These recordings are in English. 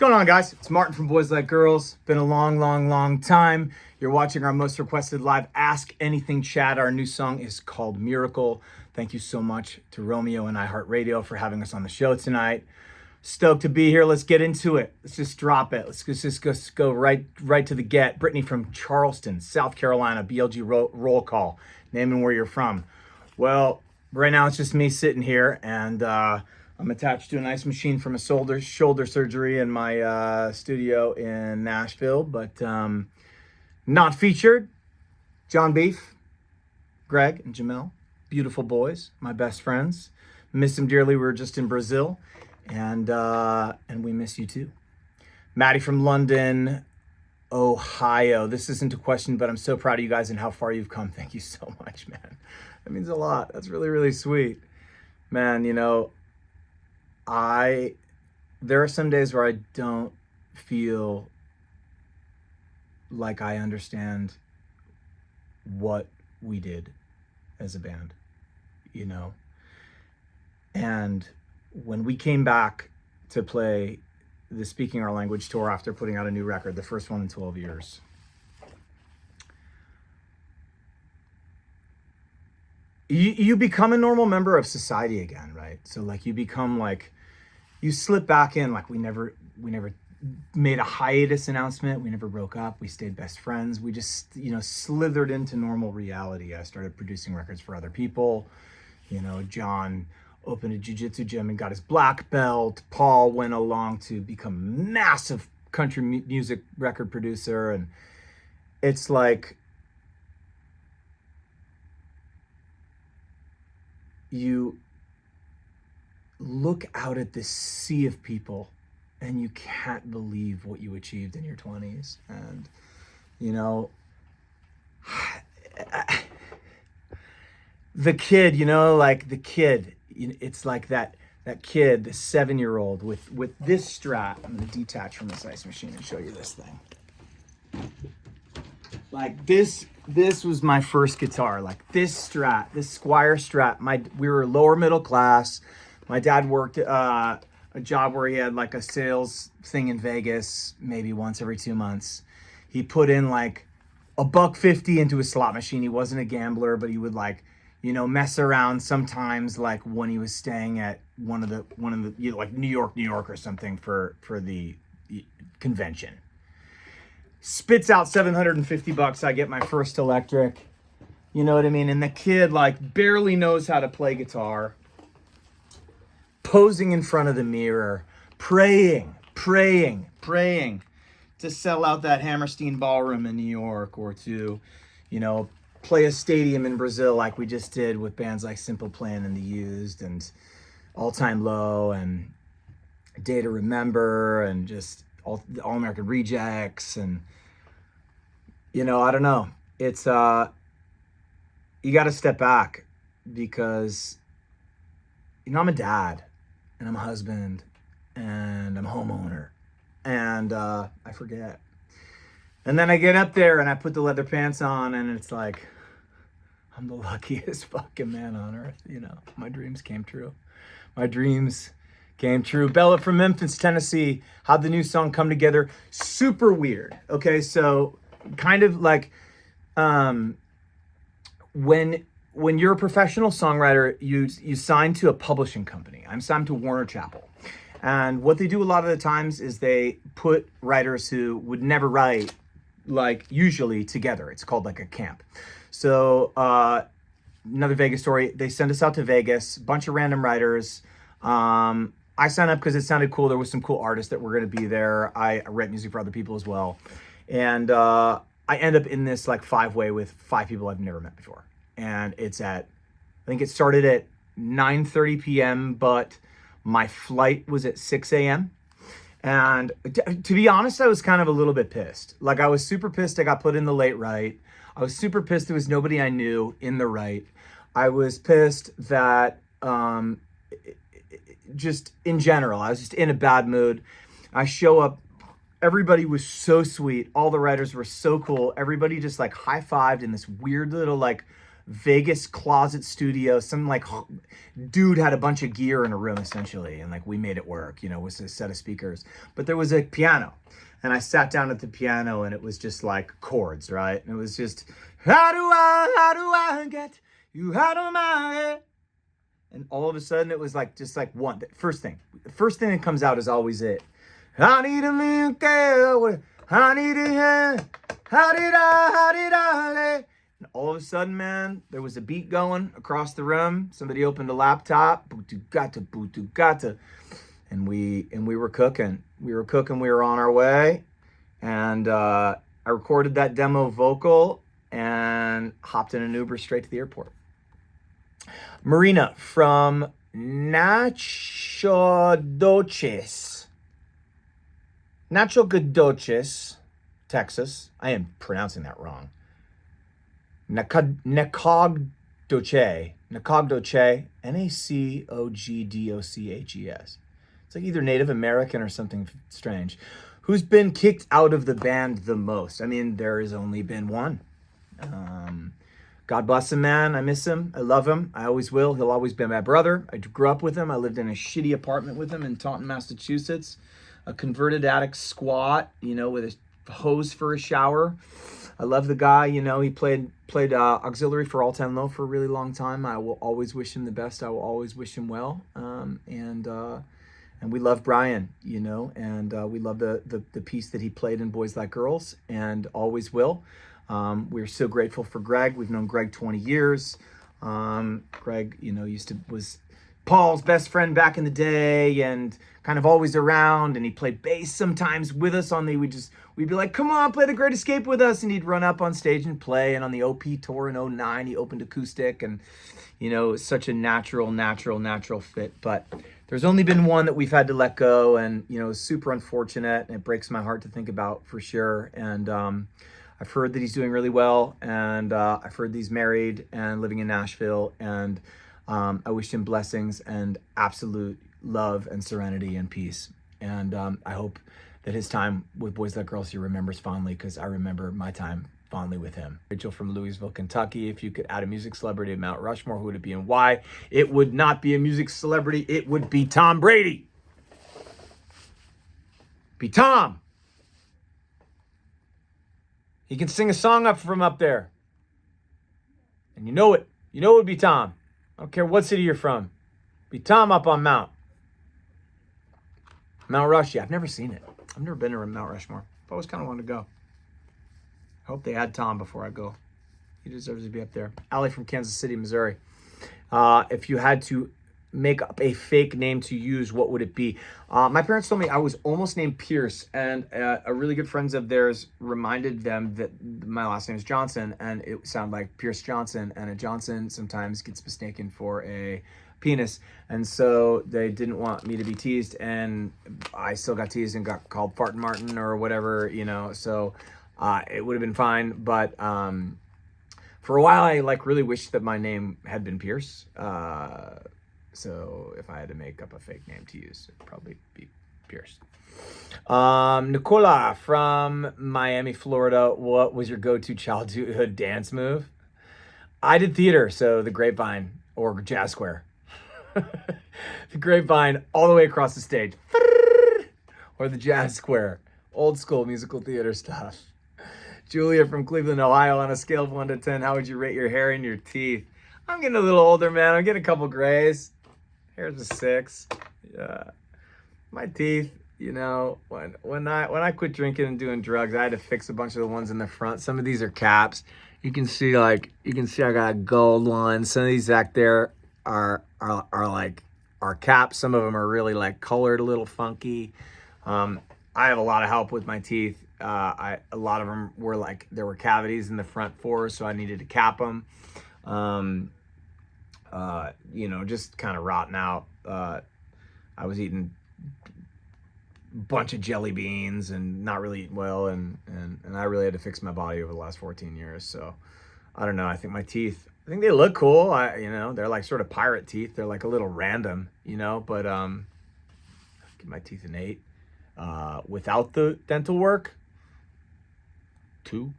going on, guys? It's Martin from Boys Like Girls. Been a long time. You're watching our most requested live Ask Anything chat. Our new song is called Miracle. Thank you so much to Romeo and iHeartRadio for having us on the show tonight. Stoked to be here. Let's get into it. Let's just drop it. Let's just go right to the get. Brittany from Charleston, South Carolina, BLG roll call. Naming where you're from. Well, right now it's just me sitting here, and I'm attached to a nice machine from a shoulder surgery in my studio in Nashville, but not featured. John Beef, Greg, and Jamel, beautiful boys, my best friends. Miss them dearly. We were just in Brazil, and we miss you too. Maddie from London, Ohio. This isn't a question, but I'm so proud of you guys and how far you've come. Thank you so much, man. That means a lot. That's really sweet. Man, you know, there are some days where I don't feel like I understand what we did as a band, you know? And when we came back to play the Speaking Our Language tour after putting out a new record, the first one in 12 years, you become a normal member of society again, right? So like you become like, you slip back in, like we never made a hiatus announcement. We never broke up. We stayed best friends. We just, you know, slithered into normal reality. I started producing records for other people. You know, John opened a jiu-jitsu gym and got his black belt. Paul went along to become a massive country music record producer. And it's like, you look out at this sea of people and you can't believe what you achieved in your 20s. And, you know, the kid, you know, like the kid, it's like that kid, the 7-year-old with this Strat. I'm going to detach from this ice machine and show you this thing. Like this was my first guitar, like this Strat, this Squire Strat. We were lower middle class. My dad worked a job where he had like a sales thing in Vegas, maybe once every 2 months. He put in like $1.50 into a slot machine. He wasn't a gambler, but he would like, you know, mess around sometimes, like when he was staying at one of the you know, like New York or something for the convention. Spits out $750. I get my first electric. You know what I mean? And the kid like barely knows how to play guitar. Posing in front of the mirror, praying to sell out that Hammerstein Ballroom in New York, or to, you know, play a stadium in Brazil like we just did with bands like Simple Plan and The Used and All Time Low and Day to Remember and just All American Rejects. And, you know, I don't know. It's, you got to step back because, you know, I'm a dad. And I'm a husband, and I'm a homeowner, and I forget. And then I get up there and I put the leather pants on, and it's like, I'm the luckiest fucking man on earth. You know, my dreams came true. Bella from Memphis, Tennessee. How'd the new song come together? Super weird. Okay, so kind of like when you're a professional songwriter, you sign to a publishing company. I'm signed to Warner Chappell. And what they do a lot of the times is they put writers who would never write, like usually together. It's called like a camp. So another Vegas story, they send us out to Vegas, bunch of random writers. I signed up because it sounded cool. There was some cool artists that were going to be there. I write music for other people as well. And I end up in this like 5-way with 5 people I've never met before. And it's I think it started at 9:30 p.m., but my flight was at 6 a.m. And to be honest, I was kind of a little bit pissed. Like I was super pissed I got put in the late right. I was super pissed there was nobody I knew in the right. I was pissed that just in general, I was just in a bad mood. I show up. Everybody was so sweet. All the writers were so cool. Everybody just like high-fived in this weird little like Vegas closet studio. Some like dude had a bunch of gear in a room essentially, and like we made it work, with a set of speakers. But there was a piano, and I sat down at the piano, and it was just like chords, right? And it was just, how do I get you out of my head? And all of a sudden it was like, just like the first thing that comes out is always it. I need a little girl, I need a hand, how did I, and all of a sudden, man, there was a beat going across the room. Somebody opened a laptop, boo-doo-gata, and we were cooking. We were on our way, and I recorded that demo vocal and hopped in an Uber straight to the airport. Marina from Nacogdoches, Texas. I am pronouncing that wrong. Nacogdoche, Nacogdoches. It's like either Native American or something strange. Who's been kicked out of the band the most? I mean, there has only been one. God bless him, man. I miss him. I love him. I always will. He'll always be my brother. I grew up with him. I lived in a shitty apartment with him in Taunton, Massachusetts. A converted attic squat, with a hose for a shower. I love the guy. He played auxiliary for All Time Low for a really long time. I will always wish him the best. I will always wish him well. And we love Brian, and we love the piece that he played in Boys Like Girls, and always will. We're so grateful for Greg. We've known Greg 20 years. Greg, was Paul's best friend back in the day, and kind of always around, and he played bass sometimes with us we'd be like, come on, play The Great Escape with us, and he'd run up on stage and play. And on the OP tour in 2009, he opened acoustic, and it's such a natural fit. But there's only been one that we've had to let go, and super unfortunate, and it breaks my heart to think about for sure. And I've heard that he's doing really well, and I've heard that he's married and living in Nashville, and I wish him blessings and absolute love and serenity and peace. And I hope that his time with Boys Like Girls he remembers fondly, because I remember my time fondly with him. Rachel from Louisville, Kentucky. If you could add a music celebrity to Mount Rushmore, who would it be and why? It would not be a music celebrity. It would be Tom Brady. Be Tom. He can sing a song up from up there. And you know it. It would be Tom. I don't care what city you're from. Be Tom up on Mount Rush. Yeah, I've never seen it. I've never been to Mount Rushmore. I've always kind of wanted to go. I hope they add Tom before I go. He deserves to be up there. Allie from Kansas City, Missouri. If you had to make up a fake name to use, what would it be? My parents told me I was almost named Pierce, and a really good friend of theirs reminded them that my last name is Johnson, and it sounded like Pierce Johnson, and a Johnson sometimes gets mistaken for a penis, and so they didn't want me to be teased, and I still got teased and got called Fartin' Martin or whatever, so it would have been fine. But for a while I really wished that my name had been Pierce. So if I had to make up a fake name to use, it'd probably be Pierce. Nicola from Miami, Florida. What was your go-to childhood dance move? I did theater, so the Grapevine or Jazz Square. The Grapevine all the way across the stage. Or the Jazz Square. Old school musical theater stuff. Julia from Cleveland, Ohio. On a scale of 1 to 10, how would you rate your hair and your teeth? I'm getting a little older, man. I'm getting a couple grays. Hair's a 6. Yeah. My teeth, when I quit drinking and doing drugs, I had to fix a bunch of the ones in the front. Some of these are caps. You can see I got gold ones. Some of these back there are caps. Some of them are really colored a little funky. I have a lot of help with my teeth. A lot of them were there were cavities in the front 4, so I needed to cap them. Just kind of rotting out. I was eating a bunch of jelly beans and not really eating well, and I really had to fix my body over the last 14 years. So I don't know. I think my teeth, they look cool. They're sort of pirate teeth. They're a little random, but give my teeth an 8. Without the dental work, 2.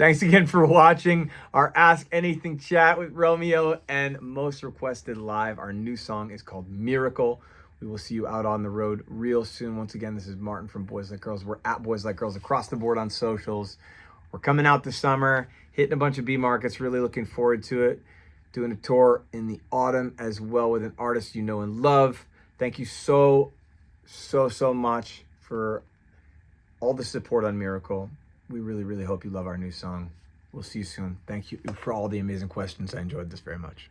Thanks again for watching our Ask Anything chat with Romeo and Most Requested Live. Our new song is called Miracle. We will see you out on the road real soon. Once again, this is Martin from Boys Like Girls. We're at Boys Like Girls across the board on socials. We're coming out this summer, hitting a bunch of B markets, really looking forward to it. Doing a tour in the autumn as well with an artist you know and love. Thank you so much for all the support on Miracle. We really hope you love our new song. We'll see you soon. Thank you for all the amazing questions. I enjoyed this very much.